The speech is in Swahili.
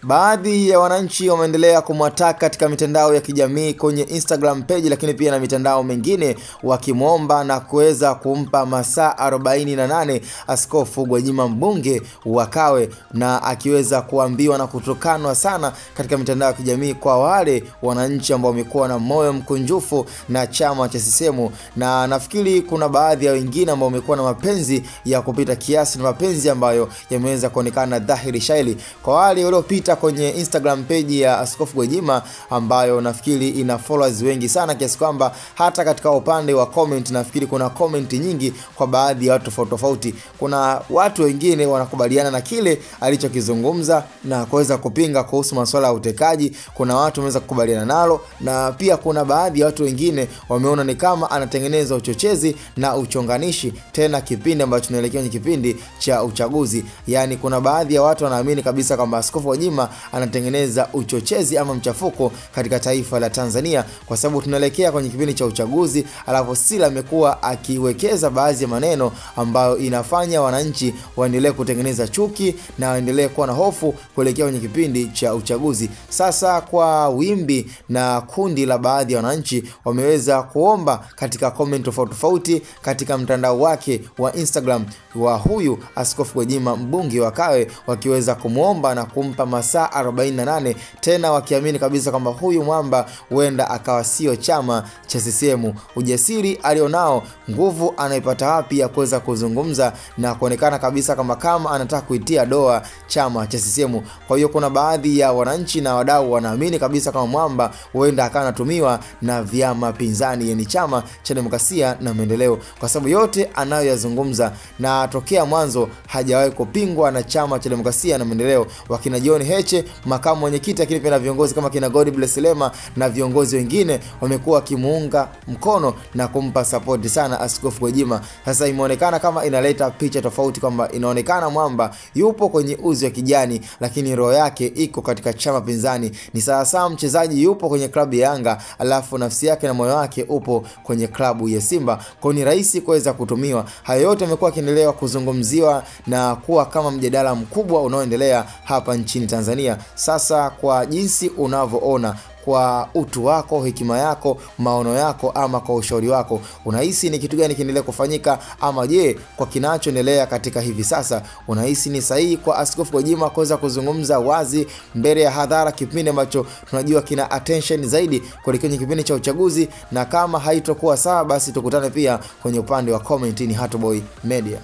Baadhi ya wananchi wameendelea kumwataka katika mitandao ya kijamii kwenye Instagram page, lakini pia na mitandao mengine, wakimwomba na kuweza kumpa masaa 48 Askofu Gwajima mbunge wa Kawe, na akiweza kuambiwa na kutukanwa sana katika mitandao ya kijamii kwa wale wananchi ambao wamekuwa na moyo mkunjufu na chama cha CCM. Na nafikiri kuna baadhi ya wengine ambao wamekuwa na mapenzi ya kupita kiasi, na mapenzi ambayo yameweza kuonekana dhahiri shaili. Kwa wale waliopita kwenye Instagram page ya Askofu Gwajima ambayo nafikiri ina followers wengi sana, kiasi kwamba hata katika upande wa comment nafikiri kuna comment nyingi kwa baadhi ya watu tofauti. Kuna watu wengine wanakubaliana na kile alichokizungumza na kuweza kupinga kuhusu masuala ya utekaji. Kuna watu wameweza kukubaliana nalo, na pia kuna baadhi ya watu wengine wameona ni kama anatengeneza uchochezi na uchonganishi, tena kipindi ambacho tunaelekea kwenye kipindi cha uchaguzi. Yani kuna baadhi ya watu wanaamini kabisa kwamba Askofu Gwajima anatengeneza uchochezi ama mchafuko katika taifa la Tanzania, kwa sababu tunaelekea kwenye kipindi cha uchaguzi. Alafu Sila amekuwa akiwekeza baadhi ya maneno ambayo inafanya wananchi waendelee kutengeneza chuki na waendelee kuwa na hofu kuelekea kwenye kipindi cha uchaguzi. Sasa kwa wimbi na kundi la baadhi ya wananchi wameweza kuomba katika comment tofauti katika mtandao wake wa Instagram wa huyu Askofu Gwajima mbunge wa Kawe, wakiweza kumuomba na kumpa masaa 48, tena wakiamini kabisa kwamba huyu mwamba huenda akawa sio chama cha CCM. Ujasiri alionao, nguvu anaipata wapi ya kuweza kuzungumza na kuonekana kabisa kama anataka kuitia doa chama cha CCM. Kwa hiyo kuna baadhi ya wananchi na wadau wanaamini kabisa kama mwamba huenda akawa anatumiwa na vyama pinzani, yani Chama cha Demokrasia na Maendeleo, kwa sababu yote anayoyazungumza na tokea mwanzo hajawahi kupingwa na Chama cha Demokrasia na Maendeleo. Wakina John Heche, makamu mwenyekiti, lakini pia na viongozi kama kina Godbless Lema na viongozi wengine wamekuwa wakimuunga mkono na kumpa support sana Askofu Gwajima. Sasa imeonekana kama inaleta picha tofauti, kwamba inaonekana mwamba yupo kwenye uzi wa kijani, lakini roho yake iko katika chama pinzani. Ni sawa mchezaji yupo kwenye klabu ya Yanga, alafu nafsi yake na moyo wake upo kwenye klabu ya Simba. Kwa ni rahisi kuweza kutumiwa. Hayo yote yamekuwa kiendelea kuzungumziwa na kuwa kama mjadala mkubwa unaoendelea hapa nchini Tanzania. Sasa kwa jinsi unavyoona, kwa utu wako, hekima yako, maono yako, ama kwa ushauri wako, unahisi ni kitu gani kiendelea kufanyika? Ama je, kwa kinachoendelea katika hivi sasa, unahisi ni sahihi kwa Askofu Gwajima kuweza kuzungumza wazi mbele ya hadhara, kipindi ambacho tunajua kina attention zaidi kwenye kipindi cha uchaguzi? Na kama haitokuwa sawa, basi tukutane pia kwenye upande wa comment. Ni Hatoboy Media.